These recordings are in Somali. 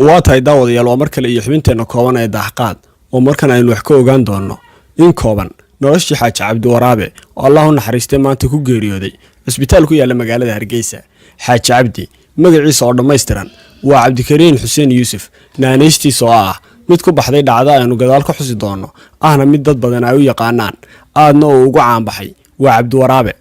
waa tahay daawadayaal waa mar kale iyo xubinteena kooban ee daahqaad oo markan aynu wax ka ogaan doono in kooban noloshii xaaji cabdi waraabe oo Allah u naxariistay maanta ku geeriyooday isbitaal ku yaala magaalada Hargeysa. xaaji cabdi magaciisa oo dhameystiran waa Cabdikariin Xuseen Yuusuf, naanaystiisa oo ah mid ku baxday dhacdo aynu gadaal ka xusi doono ahna mid dad badan ay u yaqaanaan aadna oo ugu caan baxay waa Cabdi Waraabe.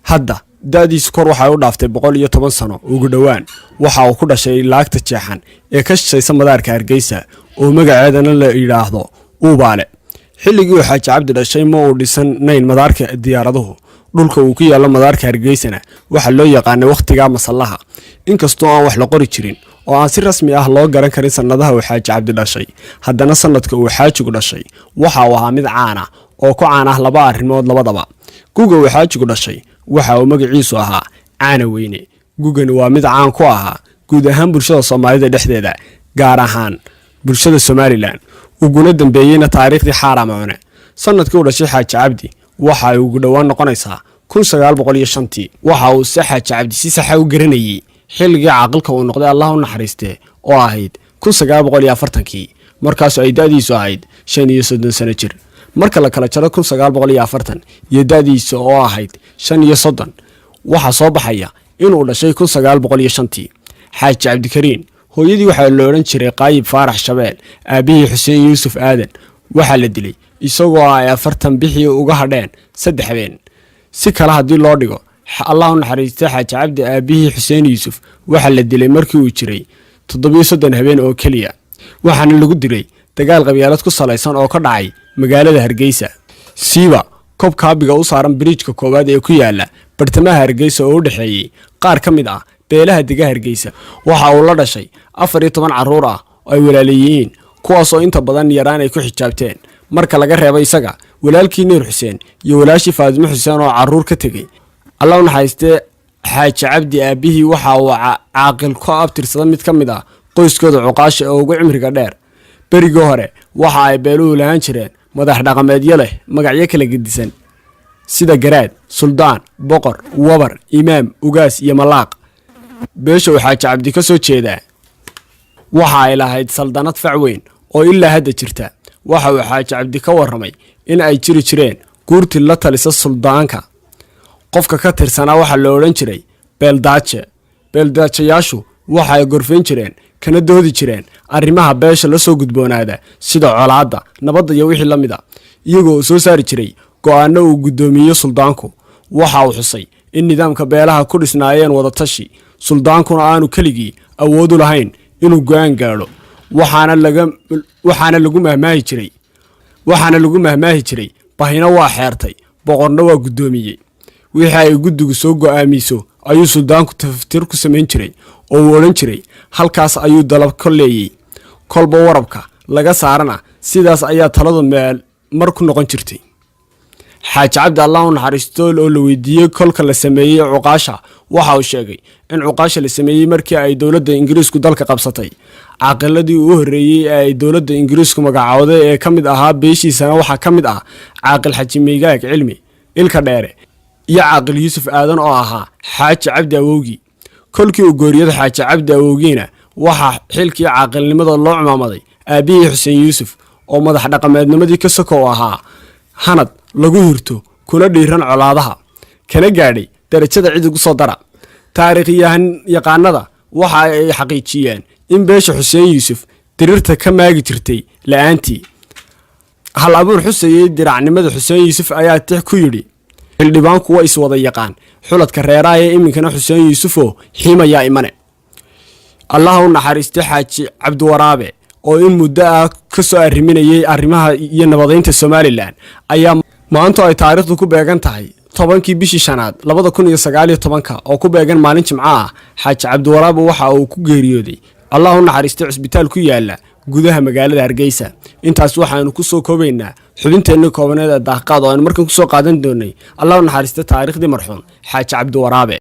hadda daadiisu kor waxay u dhaaftay 110 sano ugu dhawaan. waxa uu ku dhashay laagta jeexan ee ka shaqeysa madaarka Hargeysa oo magaceedana la yiraahdo Ubaale. xilligii uu xaaji cabdi dhashay ma uu dhisanayn madaarka diyaaraduhu. dhulka uu ku yaalo madaarka Hargeysana waxa loo yaqaanay waqtiga masallaha, inkastoo aan wax la qori jirin oo aan si rasmi ah loo garan karin sanadaha uu xaaji cabdi dhashay. haddana sanadka uu xaajigu dhashay waxa uu ahaa mid caan ah oo ku caan ah laba arrimood labadaba. guga uu xaajigu dhashay waxa uu magaciisu ahaa Caana Weyne. gugani waa mid caan ku ahaa guud ahaan bulshada Soomaalida dhexdeeda, gaar ahaan bulshada Somaliland. uguna dambeeyayna taariikhdii xaaraamone sanadkii uu dhashay xaaji cabdi waxa ay ugu dhawaan noqonaysaa 1905. waxa uu xaaji cabdi si sax ah u garanayay xilligii caaqilka uu noqday Allah u naxariistay oo ahayd 1940 markaas ay daadiisu ahayd 35 sano jir. marka la kala jaro 1940 iyo daadiisu oo ahayd 35 waxa soo baxaya inuu dhashay 1905. xaaji Cabdikariin hooyadii waxa la oran jiray Qaayib Faarax Shabeel, aabihii Xuseen Yuusuf Aadan waxa la dilay isagoo ay 40 bixii uga hadheen 3 habeen. si kala hadii loo dhigo Allah u naxariistay xaaji cabdi aabihii Xuseen Yuusuf waxa la dilay markii uu jiray 37 habeen oo kaliya, waxaana lagu dilay dagaal qabyaalad ku salaysan oo ka dhacay magaalada Hargeysa. siiba koob kaabiga u saaran bridge-ka koowaad ee ku yaala bartamaha Hargeysa oo u dhaxeeyay qaar ka mid ah beelaha deegaanka Hargeysa. waxa uu la dhashay 14 caruur ah oo ay walaalayihiin, kuwaas oo inta badan yaraan ay ku xijaabteen marka laga reebay isaga, walaalkii Nuur Xuseen iyo walaashii Faadimo Xuseen oo caruur ka tagay. Allah u naxariistay xaaji cabdi aabihii waxa uu caaqil ku abtirsada mid ka mid ah qoyskooda cuqaasha oo ugu cimriga dheer. berigii hore waxa ay beeluhu lahaan jireen madax dhaqameedyo leh magacyo kala gedisan sida garaad, suldaan, boqor, wabar, imaam, ugaas iyo malaaq. beesha uu xaaji cabdi ka soo jeedaa waxa ay lahayd saldanad fac weyn oo ilaa hadda jirta. waxa uu xaaji cabdi ka waramay in ay jiri jireen guurti la talisa suldaanka. qofka ka tirsanaa waxa la oran jiray beeldaaje. beeldaajayaashu waxa ay gorfeen jireen kana doodi jireen arrimaha beesha la soo gudboonaada sida colaadda, nabadda iyo wixii la mid ah, iyagoo soo saari jiray go'aano uu gudoomiyo suldaanku. waxa uu xusay in nidaamka beelaha ku dhisnaayeen wada tashi, suldaankuna aanu keligii awood u lahayn inuu go'aan gaadho. waxaana lagu mahmaahi jiray bahina waa xeertay, boqorna waa gudoomiyey. wixii ay guddigu soo go'aamiso ayuu suldaanku taftiir ku samayn jiray oo uu oran jiray halkaas ayuu dalab ka leeyay. kolba warabka laga saarana sidaas ayaa taladu meel mar ku noqon jirtay. xaaji cabdi Allah u naxariisto oo la weydiiyay kolka la sameeyay cuqaasha waxa uu sheegay in cuqaasha la sameeyay markii ay dawladda Ingiriisku dalka qabsatay. caaqiladii uu horeeyay ay dawladda Ingiriisku magacawday ee kamid ahaa beeshiisana waxa kamid ah caaqil Xaji Meegaag Cilmi, Ilka Dheere iyo caaqil Yuusuf Aadan oo ahaa xaaji cabdi awowgii. kolkii uu gooriyada xaaji cabdi awowgiina waxa xilkii caaqilnimada loo cumaamaday aabihii Xuseen Yuusuf oo madax dhaqameednimadii ka sokow ahaa hanad lagu hirto kuna dhiiran colaadaha kana gaadhay darajada cid ugu soo dara. taariikhyahan yaqaanada waxa ay xaqiijiyeen in beesha Xuseen Yuusuf dirirta ka maagi jirtay la'aantii. hal abuur xusayay diracnimada Xuseen Yuusuf ayaa tix ku yiri xildhibaanku waa is wada yaqaan xuladka reeraha ee iminkana Xuseen Yuusuf oo xiimaya imane. Allah u naxariistay xaaji Cabdi Waraabe oo in muddo ah ka soo arriminayay arrimaha iyo nabadeynta Somaliland ayaa maanta ay taariikhdu ku beegan tahay 10kii bishii shanaad 2019 oo ku beegan maalin Jimco ah. xaaji Cabdi Waraabe waxa uu ku geeriyooday Allah u naxariistay isbitaal ku yaala gudaha magaalada Hargeysa. intaas waxaanu ku soo koobaynaa xubinteena koobaneed ee daaqaad oo aan markan ku soo qaadan doonay Allah u naxariistay taariikhdii marxuum xaaji Cabdi Waraabe.